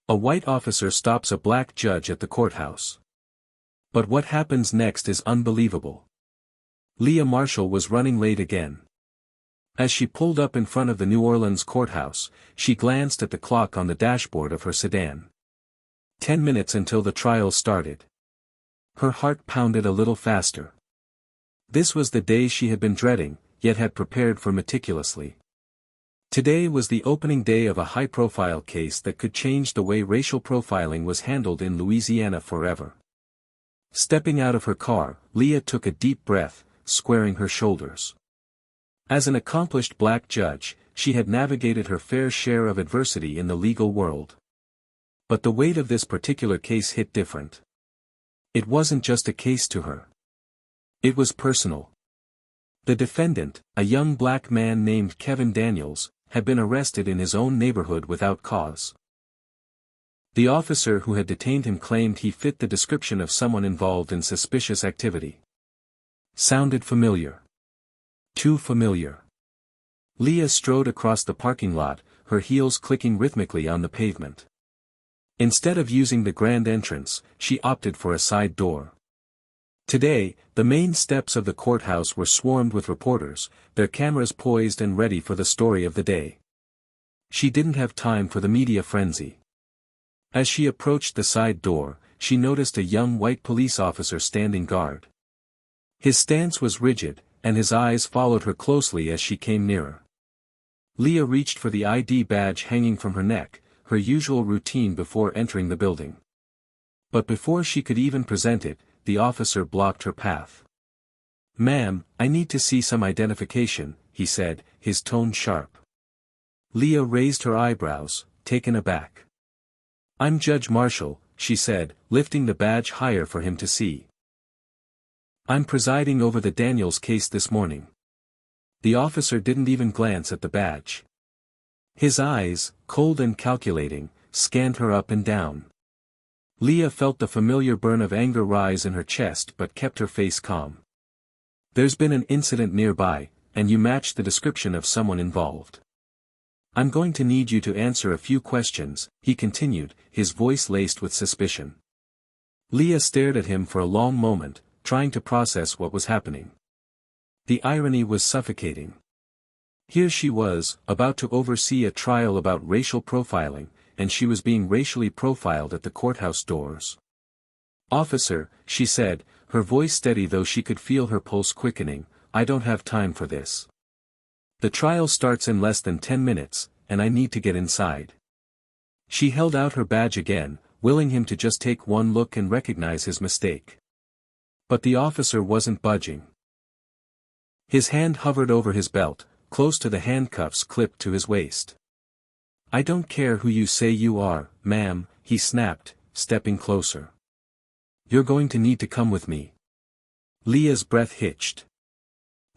A white officer stops a black judge at the courthouse. But what happens next is unbelievable. Leah Marshall was running late again. As she pulled up in front of the New Orleans courthouse, she glanced at the clock on the dashboard of her sedan. 10 minutes until the trial started. Her heart pounded a little faster. This was the day she had been dreading, yet had prepared for meticulously. Today was the opening day of a high-profile case that could change the way racial profiling was handled in Louisiana forever. Stepping out of her car, Leah took a deep breath, squaring her shoulders. As an accomplished black judge, she had navigated her fair share of adversity in the legal world. But the weight of this particular case hit different. It wasn't just a case to her. It was personal. The defendant, a young black man named Kevin Daniels, had been arrested in his own neighborhood without cause. The officer who had detained him claimed he fit the description of someone involved in suspicious activity. Sounded familiar. Too familiar. Leah strode across the parking lot, her heels clicking rhythmically on the pavement. Instead of using the grand entrance, she opted for a side door. Today, the main steps of the courthouse were swarmed with reporters, their cameras poised and ready for the story of the day. She didn't have time for the media frenzy. As she approached the side door, she noticed a young white police officer standing guard. His stance was rigid, and his eyes followed her closely as she came nearer. Leah reached for the ID badge hanging from her neck, her usual routine before entering the building. But before she could even present it, the officer blocked her path. "Ma'am, I need to see some identification," he said, his tone sharp. Leah raised her eyebrows, taken aback. "I'm Judge Marshall," she said, lifting the badge higher for him to see. "I'm presiding over the Daniels case this morning." The officer didn't even glance at the badge. His eyes, cold and calculating, scanned her up and down. Leah felt the familiar burn of anger rise in her chest but kept her face calm. "There's been an incident nearby, and you match the description of someone involved. I'm going to need you to answer a few questions," he continued, his voice laced with suspicion. Leah stared at him for a long moment, trying to process what was happening. The irony was suffocating. Here she was, about to oversee a trial about racial profiling, and she was being racially profiled at the courthouse doors. "Officer," she said, her voice steady though she could feel her pulse quickening, "I don't have time for this. The trial starts in less than 10 minutes, and I need to get inside." She held out her badge again, willing him to just take one look and recognize his mistake. But the officer wasn't budging. His hand hovered over his belt, close to the handcuffs clipped to his waist. "I don't care who you say you are, ma'am," he snapped, stepping closer. "You're going to need to come with me." Leah's breath hitched.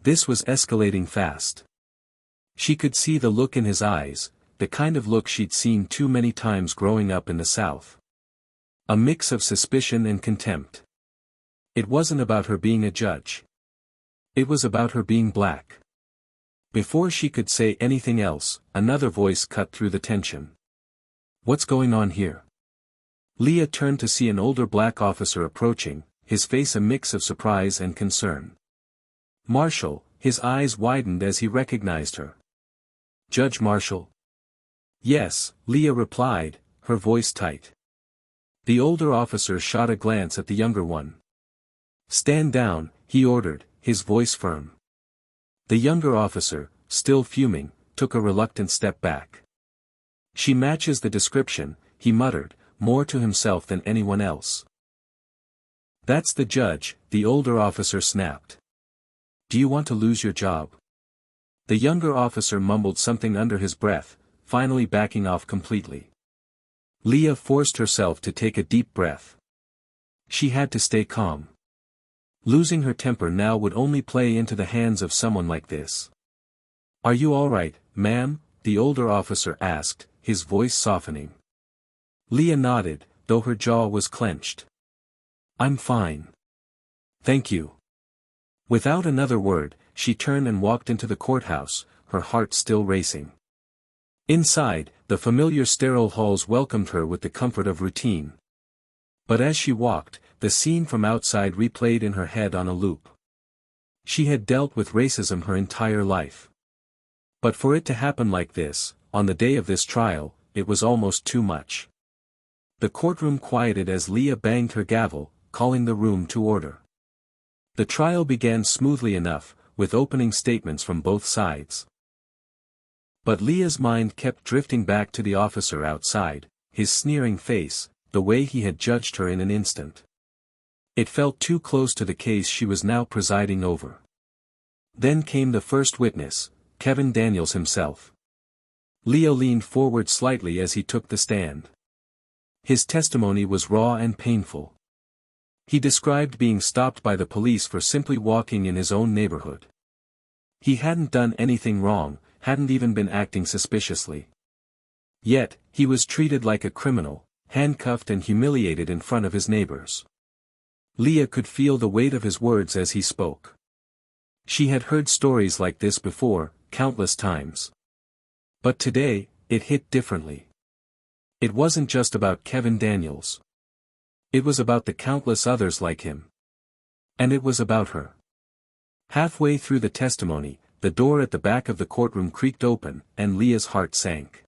This was escalating fast. She could see the look in his eyes, the kind of look she'd seen too many times growing up in the South. A mix of suspicion and contempt. It wasn't about her being a judge. It was about her being black. Before she could say anything else, another voice cut through the tension. "What's going on here?" Leah turned to see an older black officer approaching, his face a mix of surprise and concern. "Marshall," his eyes widened as he recognized her. "Judge Marshall?" "Yes," Leah replied, her voice tight. The older officer shot a glance at the younger one. "Stand down," he ordered, his voice firm. The younger officer, still fuming, took a reluctant step back. "She matches the description," he muttered, more to himself than anyone else. "That's the judge," the older officer snapped. "Do you want to lose your job?" The younger officer mumbled something under his breath, finally backing off completely. Leah forced herself to take a deep breath. She had to stay calm. Losing her temper now would only play into the hands of someone like this. "Are you all right, ma'am?" the older officer asked, his voice softening. Leah nodded, though her jaw was clenched. "I'm fine. Thank you." Without another word, she turned and walked into the courthouse, her heart still racing. Inside, the familiar sterile halls welcomed her with the comfort of routine. But as she walked, the scene from outside replayed in her head on a loop. She had dealt with racism her entire life. But for it to happen like this, on the day of this trial, it was almost too much. The courtroom quieted as Leah banged her gavel, calling the room to order. The trial began smoothly enough, with opening statements from both sides. But Leah's mind kept drifting back to the officer outside, his sneering face, the way he had judged her in an instant. It felt too close to the case she was now presiding over. Then came the first witness, Kevin Daniels himself. Leah leaned forward slightly as he took the stand. His testimony was raw and painful. He described being stopped by the police for simply walking in his own neighborhood. He hadn't done anything wrong, hadn't even been acting suspiciously. Yet, he was treated like a criminal, handcuffed and humiliated in front of his neighbors. Leah could feel the weight of his words as he spoke. She had heard stories like this before, countless times. But today, it hit differently. It wasn't just about Kevin Daniels. It was about the countless others like him. And it was about her. Halfway through the testimony, the door at the back of the courtroom creaked open, and Leah's heart sank.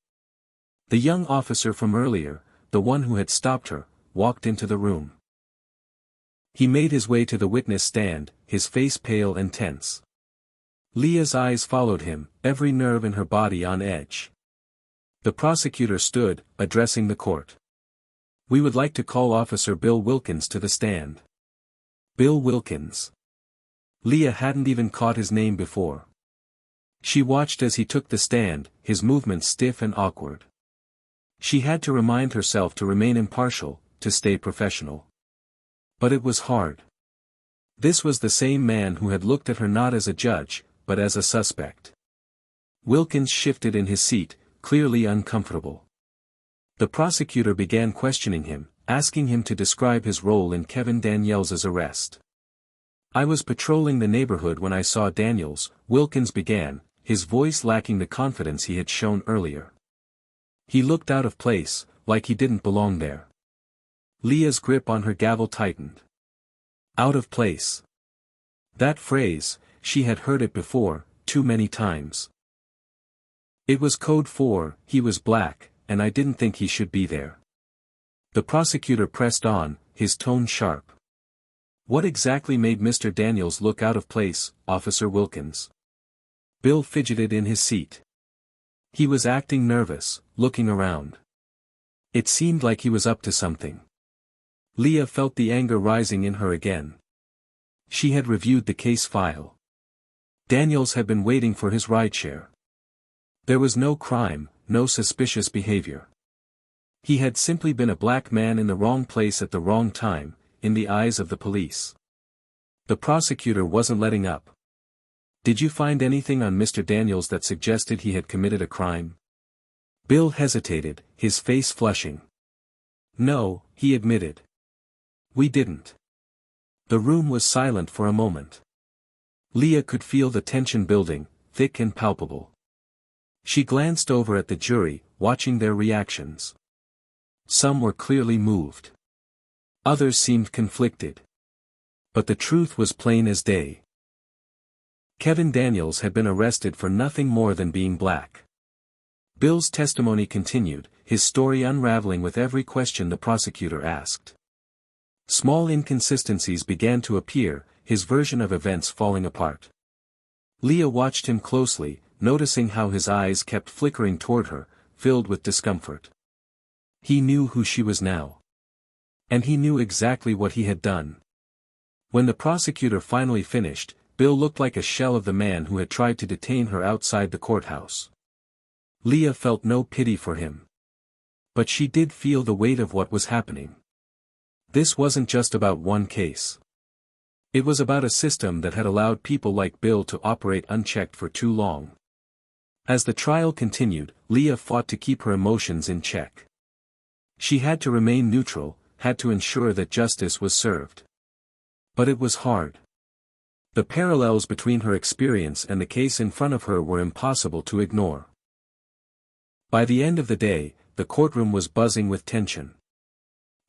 The young officer from earlier, the one who had stopped her, walked into the room. He made his way to the witness stand, his face pale and tense. Leah's eyes followed him, every nerve in her body on edge. The prosecutor stood, addressing the court. "We would like to call Officer Bill Wilkins to the stand." Bill Wilkins. Leah hadn't even caught his name before. She watched as he took the stand, his movements stiff and awkward. She had to remind herself to remain impartial, to stay professional. But it was hard. This was the same man who had looked at her not as a judge, but as a suspect. Wilkins shifted in his seat, clearly uncomfortable. The prosecutor began questioning him, asking him to describe his role in Kevin Daniels' arrest. "I was patrolling the neighborhood when I saw Daniels," Wilkins began, his voice lacking the confidence he had shown earlier. "He looked out of place, like he didn't belong there." Leah's grip on her gavel tightened. Out of place. That phrase, she had heard it before, too many times. It was code for, he was black, and I didn't think he should be there. The prosecutor pressed on, his tone sharp. "What exactly made Mr. Daniels look out of place, Officer Wilkins?" Bill fidgeted in his seat. He was acting nervous, looking around. It seemed like he was up to something. Leah felt the anger rising in her again. She had reviewed the case file. Daniels had been waiting for his rideshare. There was no crime, no suspicious behavior. He had simply been a black man in the wrong place at the wrong time, in the eyes of the police. The prosecutor wasn't letting up. "Did you find anything on Mr. Daniels that suggested he had committed a crime?" Bill hesitated, his face flushing. "No," he admitted. "We didn't." The room was silent for a moment. Leah could feel the tension building, thick and palpable. She glanced over at the jury, watching their reactions. Some were clearly moved. Others seemed conflicted. But the truth was plain as day. Kevin Daniels had been arrested for nothing more than being black. Bill's testimony continued, his story unraveling with every question the prosecutor asked. Small inconsistencies began to appear, his version of events falling apart. Leah watched him closely, noticing how his eyes kept flickering toward her, filled with discomfort. He knew who she was now. And he knew exactly what he had done. When the prosecutor finally finished, Bill looked like a shell of the man who had tried to detain her outside the courthouse. Leah felt no pity for him. But she did feel the weight of what was happening. This wasn't just about one case. It was about a system that had allowed people like Bill to operate unchecked for too long. As the trial continued, Leah fought to keep her emotions in check. She had to remain neutral, had to ensure that justice was served. But it was hard. The parallels between her experience and the case in front of her were impossible to ignore. By the end of the day, the courtroom was buzzing with tension.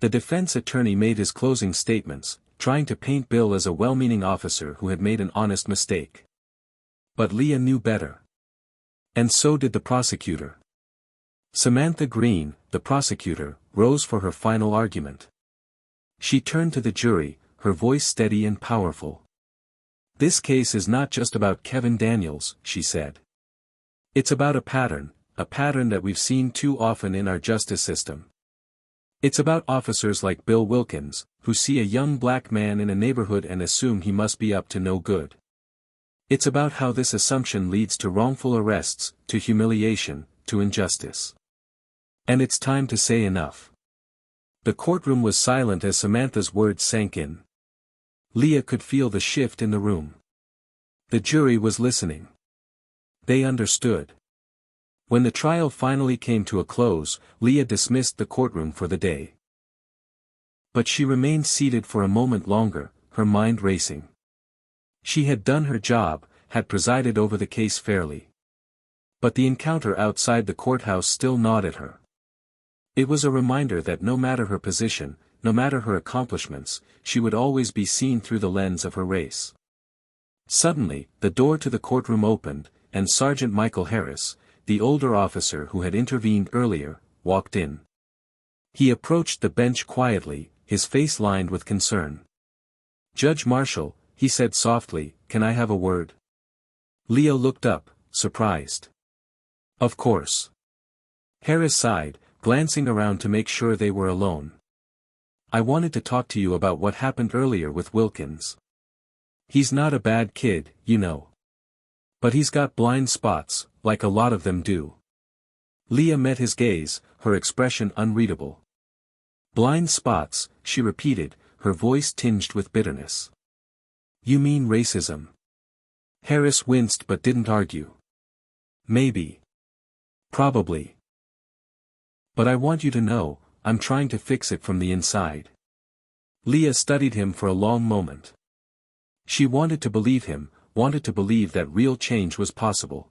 The defense attorney made his closing statements, trying to paint Bill as a well-meaning officer who had made an honest mistake. But Leah knew better. And so did the prosecutor. Samantha Green, the prosecutor, rose for her final argument. She turned to the jury, her voice steady and powerful. "This case is not just about Kevin Daniels," she said. "It's about a pattern that we've seen too often in our justice system. It's about officers like Bill Wilkins, who see a young black man in a neighborhood and assume he must be up to no good. It's about how this assumption leads to wrongful arrests, to humiliation, to injustice. And it's time to say enough." The courtroom was silent as Samantha's words sank in. Leah could feel the shift in the room. The jury was listening. They understood. When the trial finally came to a close, Leah dismissed the courtroom for the day. But she remained seated for a moment longer, her mind racing. She had done her job, had presided over the case fairly. But the encounter outside the courthouse still gnawed at her. It was a reminder that no matter her position, no matter her accomplishments, she would always be seen through the lens of her race. Suddenly, the door to the courtroom opened, and Sergeant Michael Harris, the older officer who had intervened earlier, walked in. He approached the bench quietly, his face lined with concern. "Judge Marshall," he said softly, "can I have a word?" Leah looked up, surprised. "Of course." Harris sighed, glancing around to make sure they were alone. "I wanted to talk to you about what happened earlier with Wilkins. He's not a bad kid, you know. But he's got blind spots, like a lot of them do." Leah met his gaze, her expression unreadable. "Blind spots," she repeated, her voice tinged with bitterness. "You mean racism?" Harris winced but didn't argue. "Maybe. Probably. But I want you to know, I'm trying to fix it from the inside." Leah studied him for a long moment. She wanted to believe him, wanted to believe that real change was possible.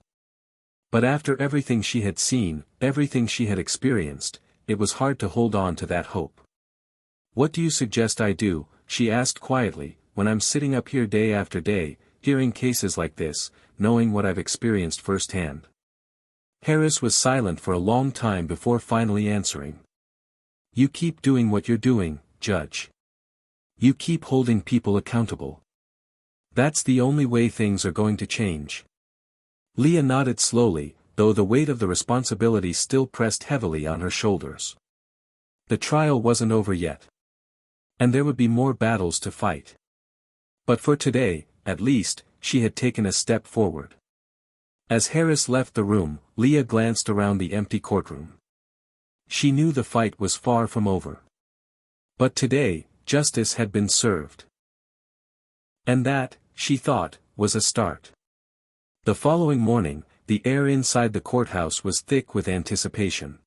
But after everything she had seen, everything she had experienced, it was hard to hold on to that hope. "What do you suggest I do?" she asked quietly, "when I'm sitting up here day after day, hearing cases like this, knowing what I've experienced firsthand?" Harris was silent for a long time before finally answering. "You keep doing what you're doing, Judge. You keep holding people accountable. That's the only way things are going to change." Leah nodded slowly, though the weight of the responsibility still pressed heavily on her shoulders. The trial wasn't over yet. And there would be more battles to fight. But for today, at least, she had taken a step forward. As Harris left the room, Leah glanced around the empty courtroom. She knew the fight was far from over. But today, justice had been served. And that, she thought, was a start. The following morning, the air inside the courthouse was thick with anticipation.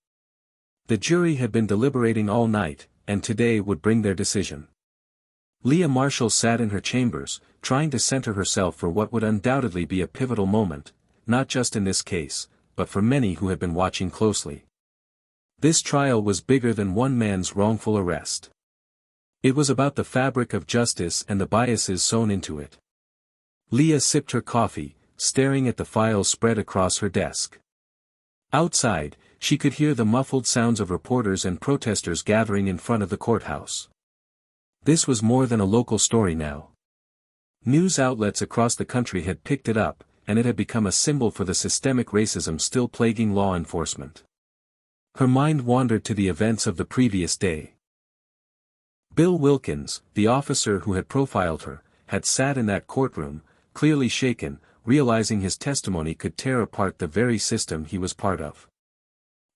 The jury had been deliberating all night, and today would bring their decision. Leah Marshall sat in her chambers, trying to center herself for what would undoubtedly be a pivotal moment, not just in this case, but for many who had been watching closely. This trial was bigger than one man's wrongful arrest. It was about the fabric of justice and the biases sewn into it. Leah sipped her coffee, staring at the files spread across her desk. Outside, she could hear the muffled sounds of reporters and protesters gathering in front of the courthouse. This was more than a local story now. News outlets across the country had picked it up, and it had become a symbol for the systemic racism still plaguing law enforcement. Her mind wandered to the events of the previous day. Bill Wilkins, the officer who had profiled her, had sat in that courtroom, clearly shaken, realizing his testimony could tear apart the very system he was part of.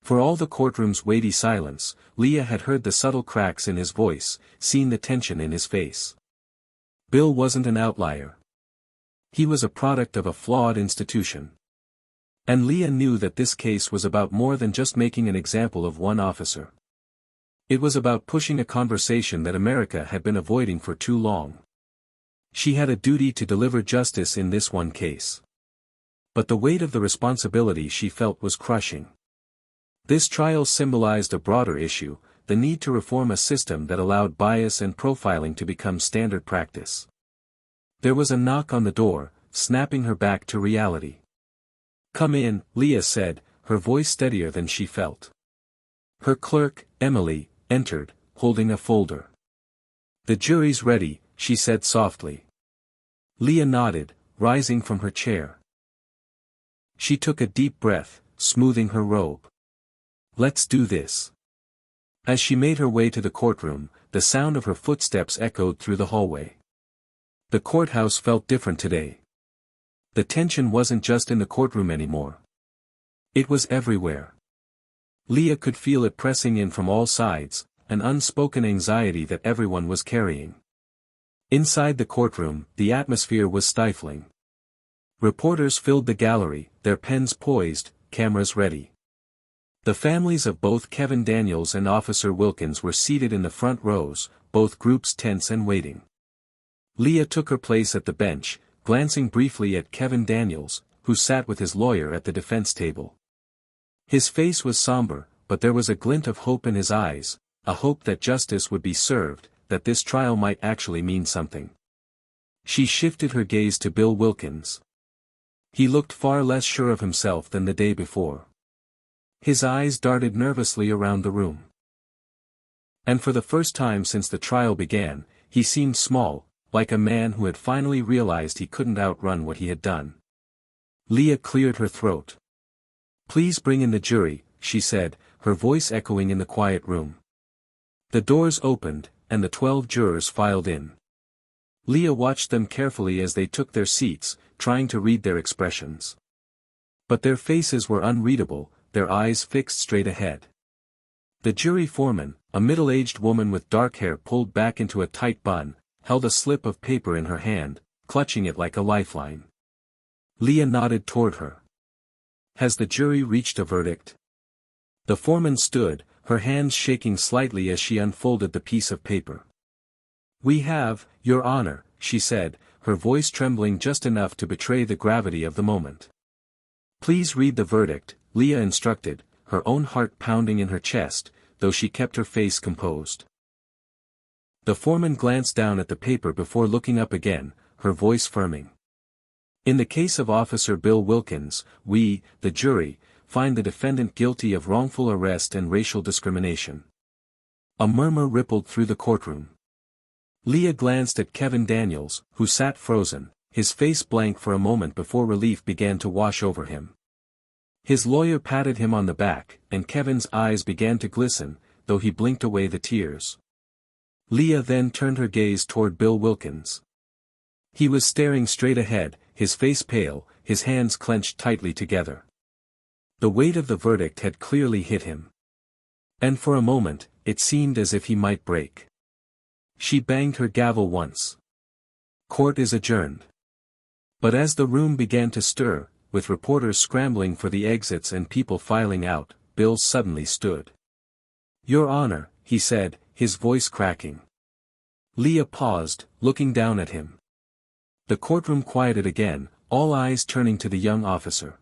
For all the courtroom's weighty silence, Leah had heard the subtle cracks in his voice, seen the tension in his face. Bill wasn't an outlier. He was a product of a flawed institution. And Leah knew that this case was about more than just making an example of one officer. It was about pushing a conversation that America had been avoiding for too long. She had a duty to deliver justice in this one case. But the weight of the responsibility she felt was crushing. This trial symbolized a broader issue, the need to reform a system that allowed bias and profiling to become standard practice. There was a knock on the door, snapping her back to reality. "Come in," Leah said, her voice steadier than she felt. Her clerk, Emily, entered, holding a folder. "The jury's ready," she said softly. Leah nodded, rising from her chair. She took a deep breath, smoothing her robe. "Let's do this." As she made her way to the courtroom, the sound of her footsteps echoed through the hallway. The courthouse felt different today. The tension wasn't just in the courtroom anymore. It was everywhere. Leah could feel it pressing in from all sides, an unspoken anxiety that everyone was carrying. Inside the courtroom, the atmosphere was stifling. Reporters filled the gallery, their pens poised, cameras ready. The families of both Kevin Daniels and Officer Wilkins were seated in the front rows, both groups tense and waiting. Leah took her place at the bench, glancing briefly at Kevin Daniels, who sat with his lawyer at the defense table. His face was somber, but there was a glint of hope in his eyes, a hope that justice would be served, that this trial might actually mean something. She shifted her gaze to Bill Wilkins. He looked far less sure of himself than the day before. His eyes darted nervously around the room. And for the first time since the trial began, he seemed small, like a man who had finally realized he couldn't outrun what he had done. Leah cleared her throat. "Please bring in the jury," she said, her voice echoing in the quiet room. The doors opened, and the 12 jurors filed in. Leah watched them carefully as they took their seats, trying to read their expressions. But their faces were unreadable, their eyes fixed straight ahead. The jury foreman, a middle-aged woman with dark hair pulled back into a tight bun, held a slip of paper in her hand, clutching it like a lifeline. Leah nodded toward her. "Has the jury reached a verdict?" The foreman stood, her hands shaking slightly as she unfolded the piece of paper. "We have, Your Honor," she said, her voice trembling just enough to betray the gravity of the moment. "Please read the verdict," Leah instructed, her own heart pounding in her chest, though she kept her face composed. The foreman glanced down at the paper before looking up again, her voice firming. "In the case of Officer Bill Wilkins, we, the jury, find the defendant guilty of wrongful arrest and racial discrimination." A murmur rippled through the courtroom. Leah glanced at Kevin Daniels, who sat frozen, his face blank for a moment before relief began to wash over him. His lawyer patted him on the back, and Kevin's eyes began to glisten, though he blinked away the tears. Leah then turned her gaze toward Bill Wilkins. He was staring straight ahead, his face pale, his hands clenched tightly together. The weight of the verdict had clearly hit him. And for a moment, it seemed as if he might break. She banged her gavel once. "Court is adjourned." But as the room began to stir, with reporters scrambling for the exits and people filing out, Bill suddenly stood. "Your Honor," he said, his voice cracking. Leah paused, looking down at him. The courtroom quieted again, all eyes turning to the young officer.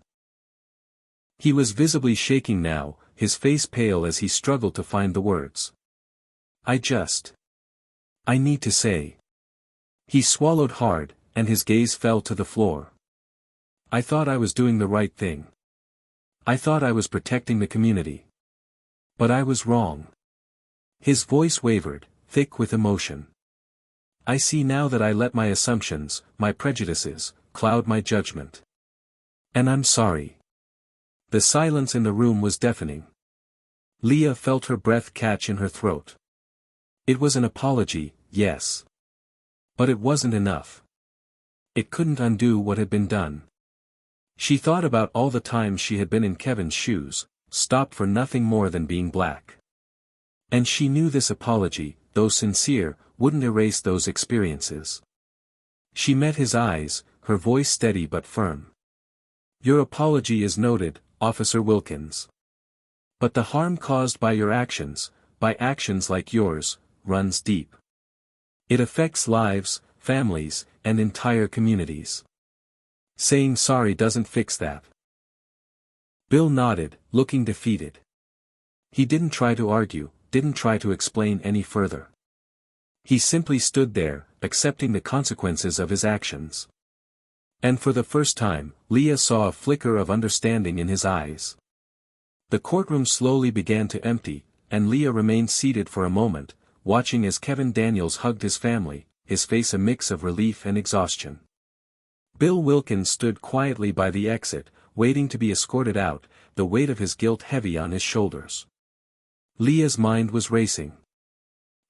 He was visibly shaking now, his face pale as he struggled to find the words. I need to say." He swallowed hard, and his gaze fell to the floor. "I thought I was doing the right thing. I thought I was protecting the community. But I was wrong." His voice wavered, thick with emotion. "I see now that I let my assumptions, my prejudices, cloud my judgment. And I'm sorry." The silence in the room was deafening. Leah felt her breath catch in her throat. It was an apology, yes. But it wasn't enough. It couldn't undo what had been done. She thought about all the times she had been in Kevin's shoes, stopped for nothing more than being black. And she knew this apology, though sincere, wouldn't erase those experiences. She met his eyes, her voice steady but firm. "Your apology is noted, Officer Wilkins. But the harm caused by your actions, by actions like yours, runs deep. It affects lives, families, and entire communities. Saying sorry doesn't fix that." Bill nodded, looking defeated. He didn't try to argue, didn't try to explain any further. He simply stood there, accepting the consequences of his actions. And for the first time, Leah saw a flicker of understanding in his eyes. The courtroom slowly began to empty, and Leah remained seated for a moment, watching as Kevin Daniels hugged his family, his face a mix of relief and exhaustion. Bill Wilkins stood quietly by the exit, waiting to be escorted out, the weight of his guilt heavy on his shoulders. Leah's mind was racing.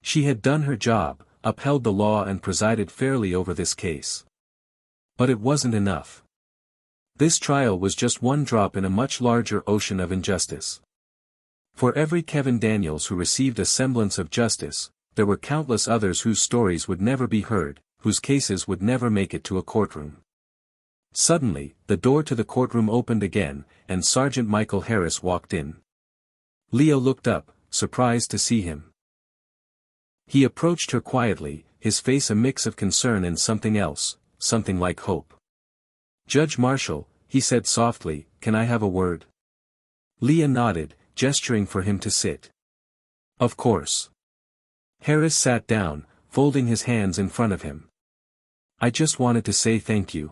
She had done her job, upheld the law and presided fairly over this case. But it wasn't enough. This trial was just one drop in a much larger ocean of injustice. For every Kevin Daniels who received a semblance of justice, there were countless others whose stories would never be heard, whose cases would never make it to a courtroom. Suddenly, the door to the courtroom opened again, and Sergeant Michael Harris walked in. Leah looked up, surprised to see him. He approached her quietly, his face a mix of concern and something else, something like hope. "Judge Marshall," he said softly, "can I have a word?" Leah nodded, gesturing for him to sit. "Of course." Harris sat down, folding his hands in front of him. "I just wanted to say thank you."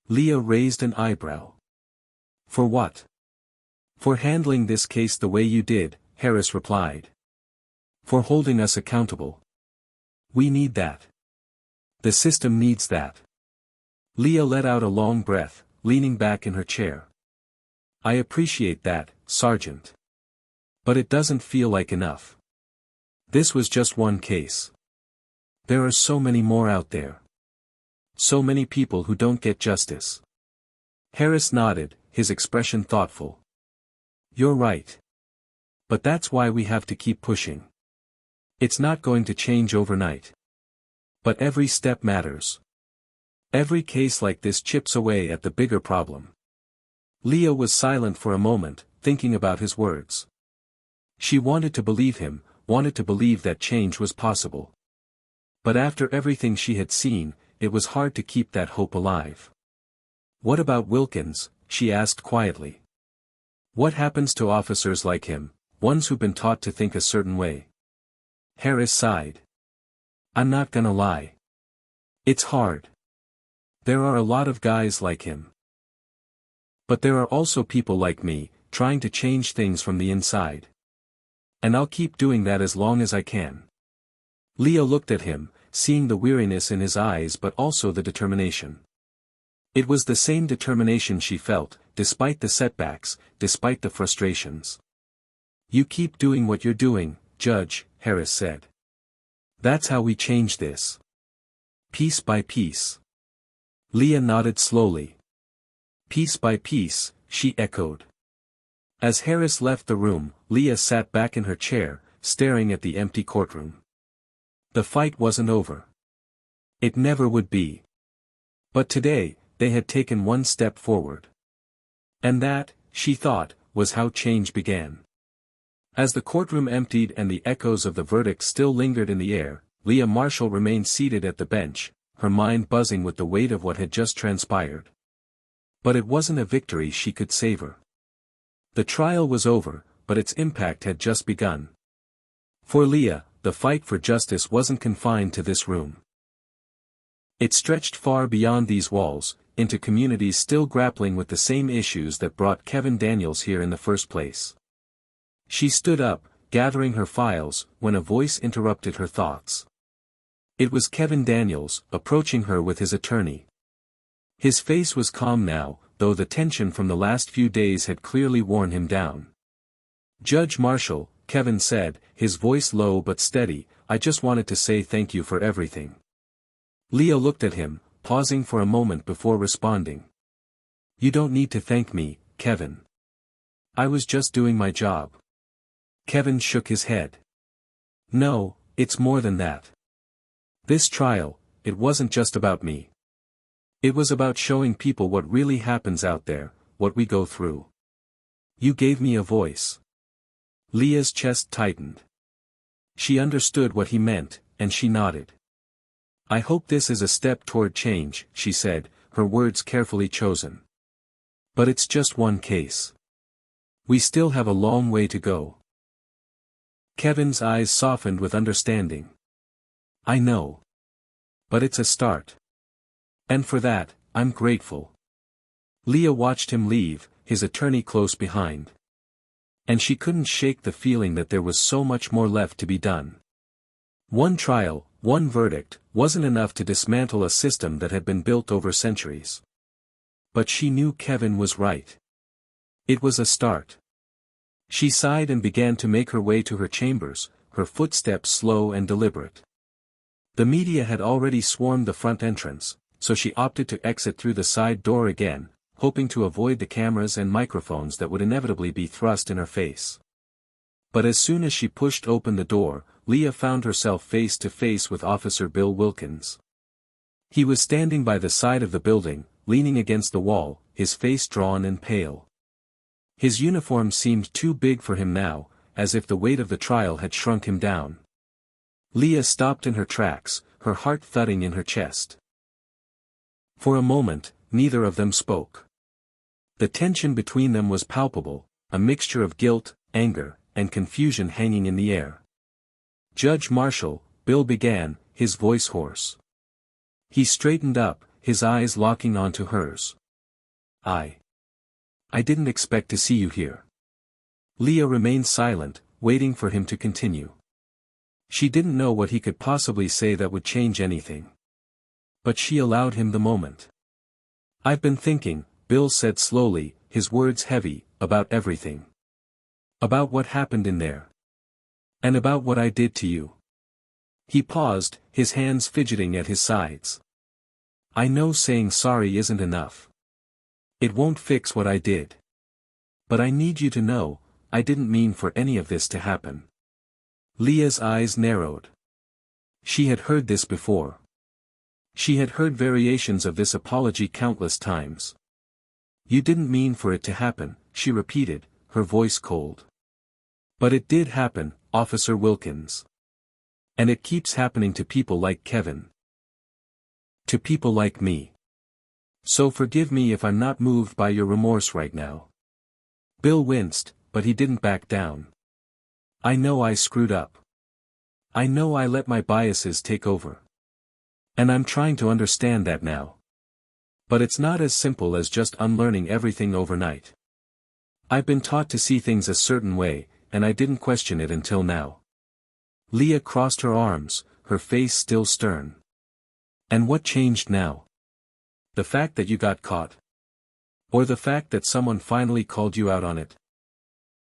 Leah raised an eyebrow. "For what?" "For handling this case the way you did," Harris replied. "For holding us accountable. We need that. The system needs that." Leah let out a long breath, leaning back in her chair. "I appreciate that, Sergeant. But it doesn't feel like enough. This was just one case. There are so many more out there. So many people who don't get justice." Harris nodded, his expression thoughtful. "You're right. But that's why we have to keep pushing. It's not going to change overnight. But every step matters. Every case like this chips away at the bigger problem." Leah was silent for a moment, thinking about his words. She wanted to believe him, wanted to believe that change was possible. But after everything she had seen, it was hard to keep that hope alive. "What about Wilkins?" she asked quietly. "What happens to officers like him, ones who've been taught to think a certain way?" Harris sighed. "I'm not gonna lie. It's hard. There are a lot of guys like him. But there are also people like me, trying to change things from the inside. And I'll keep doing that as long as I can." Leah looked at him, seeing the weariness in his eyes but also the determination. It was the same determination she felt, despite the setbacks, despite the frustrations. "You keep doing what you're doing, Judge," Harris said. "That's how we change this. Piece by piece." Leah nodded slowly. "Piece by piece," she echoed. As Harris left the room, Leah sat back in her chair, staring at the empty courtroom. The fight wasn't over. It never would be. But today, they had taken one step forward. And that, she thought, was how change began. As the courtroom emptied and the echoes of the verdict still lingered in the air, Leah Marshall remained seated at the bench, her mind buzzing with the weight of what had just transpired. But it wasn't a victory she could savor. The trial was over, but its impact had just begun. For Leah, the fight for justice wasn't confined to this room. It stretched far beyond these walls, into communities still grappling with the same issues that brought Kevin Daniels here in the first place. She stood up, gathering her files, when a voice interrupted her thoughts. It was Kevin Daniels, approaching her with his attorney. His face was calm now, though the tension from the last few days had clearly worn him down. "Judge Marshall," Kevin said, his voice low but steady, "I just wanted to say thank you for everything." Leah looked at him, pausing for a moment before responding. "You don't need to thank me, Kevin. I was just doing my job." Kevin shook his head. "No, it's more than that. This trial, it wasn't just about me. It was about showing people what really happens out there, what we go through. You gave me a voice." Leah's chest tightened. She understood what he meant, and she nodded. "I hope this is a step toward change," she said, her words carefully chosen. "But it's just one case. We still have a long way to go. Kevin's eyes softened with understanding. I know. But it's a start. And for that, I'm grateful. Leah watched him leave, his attorney close behind. And she couldn't shake the feeling that there was so much more left to be done. One trial, one verdict, wasn't enough to dismantle a system that had been built over centuries. But she knew Kevin was right. It was a start. She sighed and began to make her way to her chambers, her footsteps slow and deliberate. The media had already swarmed the front entrance, so she opted to exit through the side door again, hoping to avoid the cameras and microphones that would inevitably be thrust in her face. But as soon as she pushed open the door, Leah found herself face to face with Officer Bill Wilkins. He was standing by the side of the building, leaning against the wall, his face drawn and pale. His uniform seemed too big for him now, as if the weight of the trial had shrunk him down. Leah stopped in her tracks, her heart thudding in her chest. For a moment, neither of them spoke. The tension between them was palpable, a mixture of guilt, anger, and confusion hanging in the air. Judge Marshall, Bill began, his voice hoarse. He straightened up, his eyes locking onto hers. I didn't expect to see you here. Leah remained silent, waiting for him to continue. She didn't know what he could possibly say that would change anything. But she allowed him the moment. I've been thinking, Bill said slowly, his words heavy, about everything. About what happened in there. And about what I did to you. He paused, his hands fidgeting at his sides. I know saying sorry isn't enough. It won't fix what I did. But I need you to know, I didn't mean for any of this to happen. Leah's eyes narrowed. She had heard this before. She had heard variations of this apology countless times. You didn't mean for it to happen, she repeated, her voice cold. But it did happen, Officer Wilkins. And it keeps happening to people like Kevin. To people like me. So forgive me if I'm not moved by your remorse right now. Bill winced, but he didn't back down. I know I screwed up. I know I let my biases take over. And I'm trying to understand that now. But it's not as simple as just unlearning everything overnight. I've been taught to see things a certain way, and I didn't question it until now. Leah crossed her arms, her face still stern. And what changed now? The fact that you got caught? Or the fact that someone finally called you out on it?